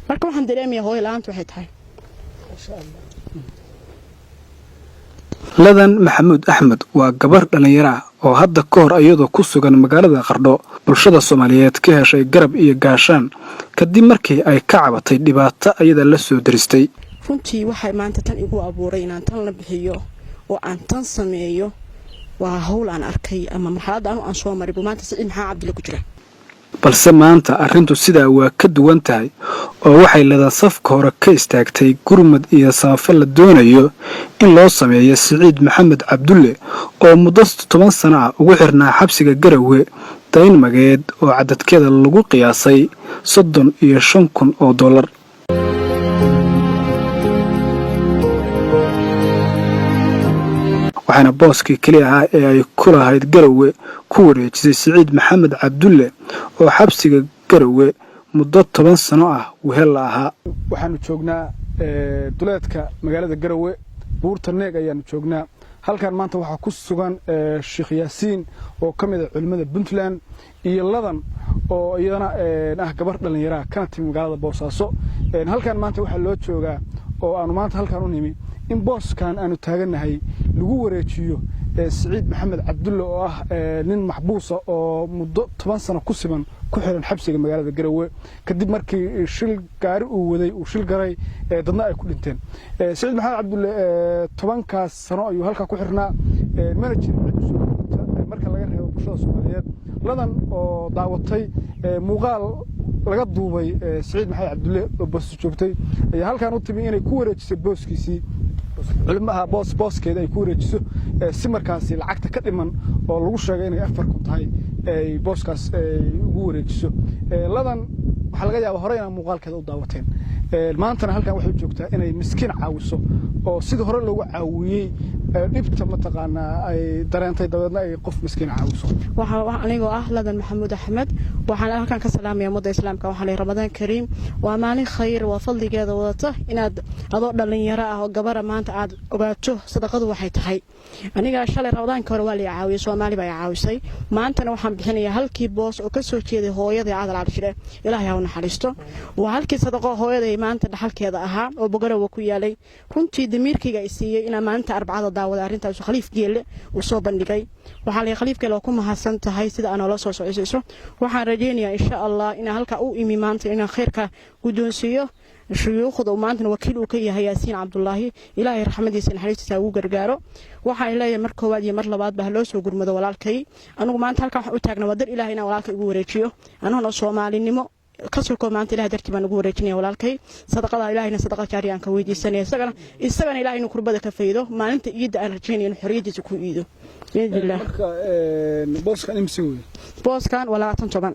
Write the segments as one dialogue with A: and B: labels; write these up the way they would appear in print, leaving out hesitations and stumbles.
A: marka waxaan dareemayaa hooyo la'aantu waxay tahay
B: ladan maxamuud axmed waa gabar dhalinyaro ah oo hadda ka hor iyadoo ku sugan magaalada Qardho bulshada Soomaaliyeed ka heshay garab iyo gaashaan kadib markii ay ka cabatay dhibaato ayada la soo diristay
A: runtii waxay maanta tan igu abuuray inaan tan la bixiyo oo aan tan sameeyo waa hawl aan arkay ama marxalad aan soo maray maanta Saciid Maxaa Cabdulle ku jira
B: balse maanta arrintu sidaa waa ka duwan tahay oo waxay leedahay safka hore ka istaagtay gurmad iyo saafo la doonayo in loo sameeyo Saciid Maxamed Cabdulle oo muddo 10 sano ah ugu xirnaa xabsiga Garowe dayn mageed oo cadadkeeda lagu qiyaasay $35,000 waxaana booskii kaliya ah ee ay ku lahayd Garowe ku wareejisay Saciid Maxamed Cabdulle oo xabsiga Garowe muddo 10 sano ah wehel ahaa waxaanu joognaa duleedka magaalada Garowe buurta neeg ayaanu joognaa halkan maanta waxa ku sugan Sheekh Yaasiin oo kamid ah culimada Puntland iyo ladan oo iyadana gabar dhalinyaro ah kana timid magaalada Boosaaso halkan maanta waxa loo joogaa oo aanu maanta halkan u nimi in booskan aanu taaganahay lagu wareejiyo Saciid Maxamed Cabdulle oo ah nin maxbuus ah oo muddo 10 sano ku siman ku xiran xabsiga magaalada Garowe kadib markii shil gaari uu waday uu shil garay dadna ay ku dhinteen Saciid Maxamed Cabdulle 10 kaas sano ayuu halka ku xirnaa manager marka laga reebo bulshada Soomaaliyeed ladan oo daawatay muuqaal laga duubay Saciid Maxamed Cabdulle oo boos joogtay ayaa halkan u timi inay ku wareejiso booskiisii culimaha booskeeda ay ku wareejiso si markaasi lacagta ka dhiman oo lagu sheegay inay 4,000 tahay ay booskaas ugu wareejiso ladan waxa laga yaabaa hore inay muuqaalkeeda u daawateen maantana halkan waxay joogtaa inay miskiin caawiso oo sidii hore loogu caawiyay dhibta mataqaana ay dareentay dawladna ay qof miskiin caawiso
A: waxaan anigoo ah ladan maxamuud axmed waxaan halkan ka salaamayaa ummadda islaamka waxaan leeyahay ramadaan kariim waa maalin khayr waa fadligeeda wadata inaad adoo dhalinyaro ah oo gabar maanta aad ogaato sadaqadu waxay tahay aniga shalay ramadaanka hore waa la caawiyay Soomaali baa caawisay maantana waxaan bixinayaa halkii boos oo ka soo jeeday hooyada Cadal Cabshire Ilaahay ha u naxariisto waa halkii sadaqo hooyada maanta dhaxalkeeda ahaa oo Garowe ku yaalay runtii damiirkayga ay siiyay in maanta arbacada daawada arintaas Khaliif Geelle uu soo bandhigay waxa la Khaliif Geelle ku mahadsan tahay sida aan la soo socodsiiso waxaan rajaynayaa insha Allah in halka uu imi maanta in khayrka gudoonsiyo shuyuukhda maanta wakiil uu ka yahay Yaasiin Cabdullaahi Ilaahay raxmadiisa naxariistiisa ugu gargaaro waxa ay leeyahay mar koowaad iyo mar labaad baa loo soo gurmado walaalkay anigu maanta halka wax u taagna wadar Ilaahay inaan walaalkay ugu wareejiyo anoo Soomaalinimo kasoo koobmaanta Ilaahay dartii baan ugu wareejinaya walaalkay sadaqada Ilaahayna sadaqa jaariyan ka weydiisanaya isagana Ilaahay inuu kurbada ka faydo maalinta iida aan rajaynayo in xoriyadiisa ku iido
B: marka booskan imsi weey
A: booskan wala 10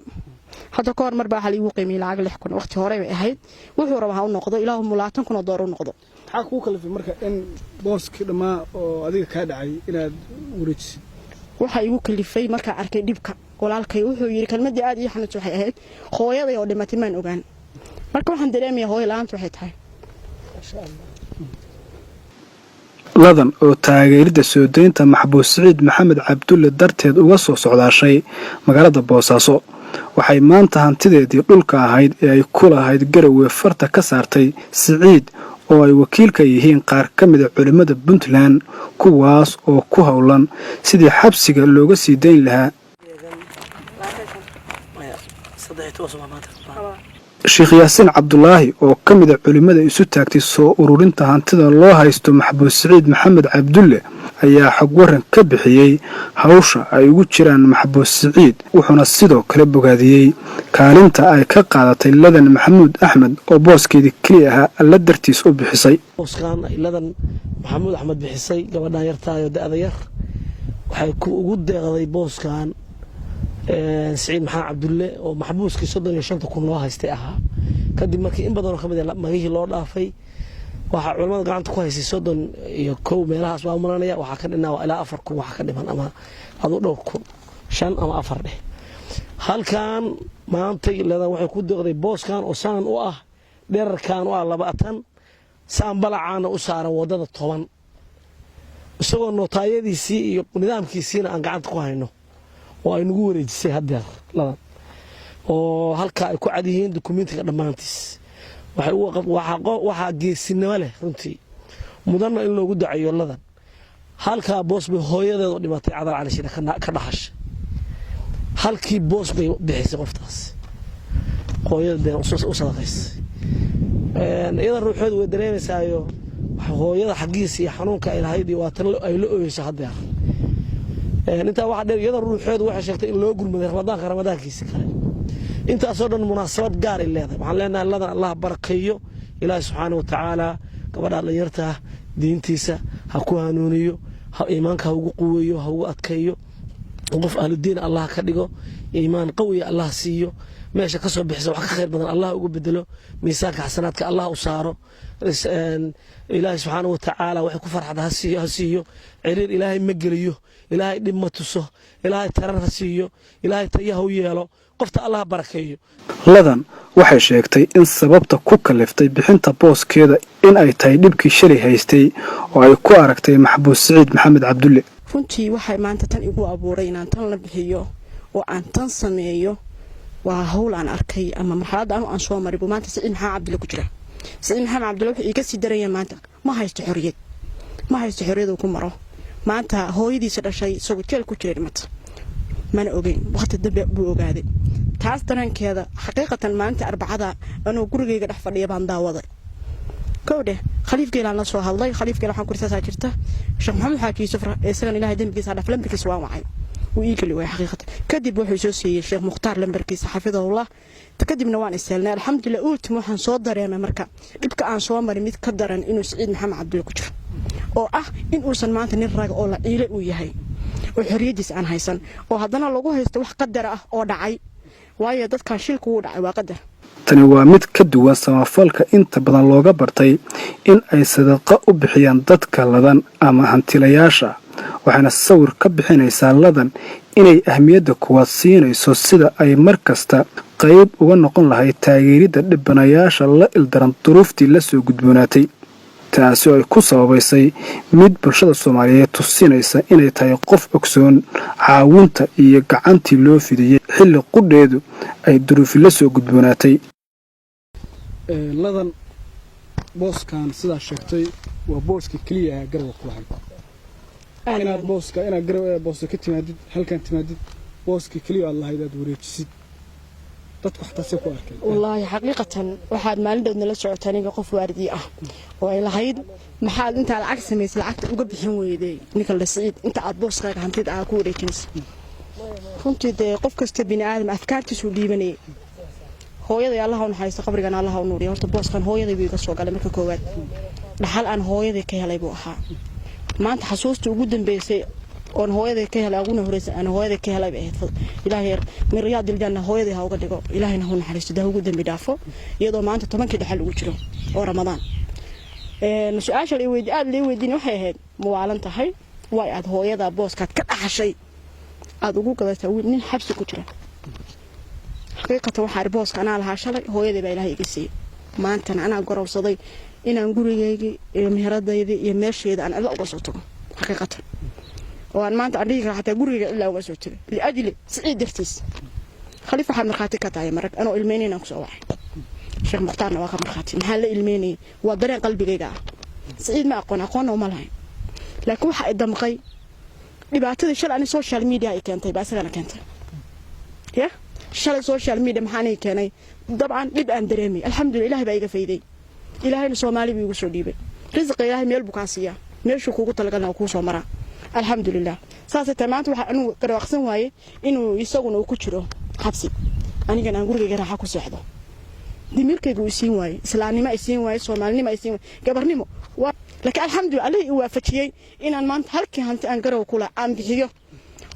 A: hadda koor mar baa hal igu qiimay lacag 6,000 waqti hore ay ahayd wuxuu rabaa u noqdo ilaahu $2,000 u noqdo
B: waxa ku kalifay marka in booski dhamaa oo adiga ka dhacay inaad wareejisid
A: waxa igu kalifay marka arkay dhibka walaalkay wuxuu yiri kalmadii aad ii xanaad waxay ahayd hooyaday oo dhimatay maan ogaan marka waxaan dareemayaa hooyo la'aantu waxay tahay
B: insha Allah ladan oo taageerida soo deynta maxbuus Saciid Maxamed Cabdulle darteed uga soo socdaashay magaalada Boosaaso waxay maanta hantideedii dhulka ahayd ee ay ku lahayd Garowe farta ka saartay Saciid oo ay wakiil ka yihiin qaar ka mid ah culimada Puntland kuwaas oo ku hawlan sidii xabsiga looga sii deyn lahaa Sheekh Yaasiin Cabdullaahi oo ka mid ah culimada isu taagtay soo ururinta hantida loo haysto maxbuus Saciid Maxamed Cabdulle ayaa xog waran ka bixiyay hawsha ay ugu jiraan maxbuus Saciid wuxuuna sidoo kale bogaadiyay kaalinta ay ka qaadatay ladan maxamuud axmed oo booskeedii kaliya ah alla dartiis u bixisay
C: booskan ladan maxamuud axmed bixisay gabadhan yartaayo da'da yar waxay ku ugu deeqday booskan Saciid Maxamed Cabdulle oo maxbuuskii 35,000 loo haystay ahaa kadib markii in badan oo kamid ah magihii loo dhaafay waxa culimada gacanta ku haysay 31 meelahaas waa muranaya waxa ka dhinaa ilaa 4,000 waxa ka dhiman ama adu dhowr kun 5 ama 4 dheh halkan maanta ladan waxay ku deeqday booskan oo saan u ah dherarkan oo 20 saan balacaana u saaran wadada 10 isagoo notaayadiisii iyo nidaamkiisiina aan gacanta ku hayno oo ay nagu wareejisay hadeer ladan oo halka ay ku cad yihiin dokumentiga dhamaantiis waxaa geesinimo leh runtii mudanna in loogu dacayo ladan halkaa boos bay hooyadeed oo dhimatay cadal cali shire ka dhaxashay halkii boos bay bixisay qoftaas hooyadeed u sadaqaysay iyada ruuxeedu way dareemaysaayo hooyada xaggiisa iyo xanuunka ay lahayd iyo waatan ay la ooyeyso haddeer intaa waxaa dheer iyada ruuxeedu waxay sheegtay in loo gurmaday ramadaankiisa kale intaasoo dhan munaasabad gaar ay leedahay waxaan leenahay ladan allah barakeeyo ilaahi subxaana wa tacaala gabadha dhalinyarta diintiisa ha ku hanuuniyo iimaanka ha ugu quweeyo ha ugu adkeeyo qof ahludiin allah ka dhigo iimaan qawiya allah siiyo meesha ka soo bixisa wax ka khayr badan allah ugu bedelo miisaanka xasanaadka allah u saaro ilaahi subxaana wa tacaala waxay ku farxada ha siiyo ciriir ilaahay ma geliyo ilaahay dhib ma tuso ilaahay tarar ha siiyo ilaahay tayaha u yeelo qofta allah barakeeyo
B: ladan waxay sheegtay in sababta ku kaliftay bixinta booskeeda in ay tahay dhibkii shalay haystay oo ay ku aragtay maxbuus Siciid Maxamed Cabdulle
A: runtii waxay maanta tan igu abuuray inaan tan la bixiyo oo aan tan sameeyo waa hawl aan arkay ama marxalad aan soo maray maanta Siciid Maxamed Cabdulle ku jira Siciid Maxamed Cabdulle wuxuu iga sii daraya maanta ma haysto xorriyad uu ku maro maanta hooyadiisa dhashay isagoo jeel ku jiray mata mana ogeyn waqti dambe buu ogaaday taas darankeeda xaqiiqatan maanta arbacada anoo gurigeyga dhex fadhiya baan daawaday kowde khaliifkeena la soo hadlay khaliifkeena waxaan ku risaa jirta Sheekh Maxamed Xaaji Yuusuf isagan ilaahay dambigiisa dhaaf lambarkiisa waa wacay uu iigli way xaqiiqatan kadib wuxuu soo siiyay Sheekh Mukhtaar lambarkiisa xafidahullah kadibna waan isteelnay alxamdulillah ultim waxaan soo dareemay marka dhibka aan soo maray mid ka daran inuu Siciid Maxamed Cabdulle ku jiro oo ah in uusan maanta nin rag oo la ciile uu yahay oo xorriyadiisa aan haysan oo haddana lagu haysto wax qadar ah oo dhacay waayo dadka shilku uu dhacay waa qadar
B: tani waa mid ka duwan samafalka inta badan looga bartay in ay sadaqa u bixiyaan dadka ladan ama hantilayaasha waxaana sawir ka bixinaysaa ladan inay ahmiyadda kuwaad siinayso sida ay markasta qayb uga noqon lahayd taageeridda dhibanayaasha la ildaran duruuftii la soo gudboonaatay taasi oo ay ku sababaysay mid bulshada Soomaaliyeed tusinaysa inay tahay qof ogsoon caawinta iyo gacantii loo fidiyay xilli qudheedu ay duruufi la soo gudboonaatay ladan booskan sida sheegtay waa booska kaliya ah garab ku lahayd inaad garab booska ka timaadid halkan timaadid booska kaliya aad lahayd aad wareejisid dadku xataa si ku arkay
A: wallahi xaqiiqatan waxaad maalinteedna la socotaa aniga qof waardi ah oo ay lahayd maxaad inta lacag sameysay lacagta uga bixin weyday ninka la Siciid inta aad booskaaga hantida aad ku wareejinaysa runtii qof kasta bini aadam afkaartiisu dhiibanay hooyaday Allah u naxariisto qabrigan Allah u nuuriyo horta booskan hooyaday way ka soo galay marka koowaad dhaxal aan hooyaday ka helay buu ahaa maanta xasuusta ugu dambeysay oon hooyaday ka helay aguna horeysa aan hooyaday ka helay ahayd ilaahay min riyaad aljanna hooyaday ha uga dhigo ilaahayna hu naxariisto daa ugu dambi dhaafo iyadoo maanta 10 dhaxal ugu jiro oo ramadaan su'aasha ay weydiin waxay ahayd muwaalan tahay way aad hooyada booskaad ka dhaxashay aad ugu gadatay nin xabsi ku jira xaqiiqatan waxa booska ana lahaa shalay hooyaday baa ilaahay iga siiyay maanta ana gorowsaday inaan gurigeyga iyo meheradayda iyo meesheeda aan alla uga soo tago xaqiiqatan oo aan maanta adiga xataa guriga ilaa uga soo tago li ajli Siciid dartiis khalifa waxaan marxaati ka tahay marag anoo ilmeynayna ku soo wacay Sheekh Mukhtaarna waa ka marxaati maxaa la ilmeynay waa dareen qalbigayga ah Siciid ma aqoon uma lahayn laakiin waxa ay damqay dhibaatada shalay social media ay keentay baasagana keentay ya shalay social media maxaan ay keenay dabcan dib aan dareemay alxamdulillah ilaahay baa iga fayday ilaahayna Soomaali buu igu soo dhiibay rizq ilaahay meel buu ka siiyaa meeshu kuugu talagalna ku soo maraa alxamdulillah saasay maanta waxa anu qarwaqsan waaye inuu isaguna ku jiro xabsi anigana aan gurigayga raaxa ku seexdo dimirkaygu uu siin waaye islaamnimo ay siin waaye Soomaalinimo ay siin waaye gabarnimo laakiin alxamdulillah Allah uu waafajiyay inaan maanta halkii hanti aan garow kula aan bixiyo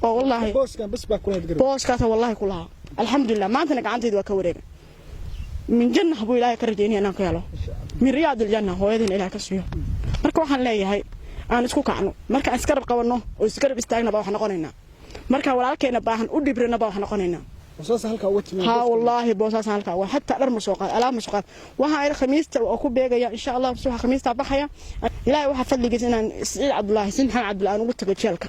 A: oo wallahi
B: booskan bas baa kula garow
A: booskaas wallahi kula alxamdulillah maanta gacantaydu waa ka wareegay min janna habu ilaahay ka rajeynay inaan ka helo min riyaad aljanna hooyadina ilaahay ka siiyo marka waxaan leeyahay aan isku kacno marka aan iskarab qabanno oo iskarab istaagna baa wax noqonaynaa marka walaalkeena baahan u dhibrina baa wax noqonaynaa
B: boosas halka uga timid
A: ha wallahi boosas halka waa hatta dhar masooqad alaab masooqad waxa ay khamiista oo ku beegaya insha Allah subax khamiista baxaya ilaahay waxa fadligiis inaan Siciid Cabdullaahi Maxamed Cabdullaahi ugu tago jeelka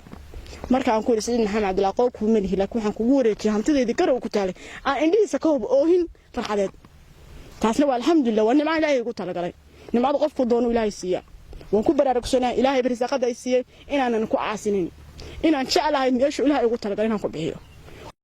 A: marka aan ku Siciid Maxamed Cabdullaahi qof ku melihi laakiin waxaan kugu wareejiyay hantideedii garow ku taalay aan indhihiisa ka hub oohin farxadeed taasna waa alxamdulillah waa nimco ilaahay ugu talagalay nimcada qofku doono ilaahay siiya waan ku baraarugsanaa ilaahay bariisaqada ay siiyay inaanan ku caasinin inaan jeclahay meesha ilaahay ugu talagalay inaan ku bixiyo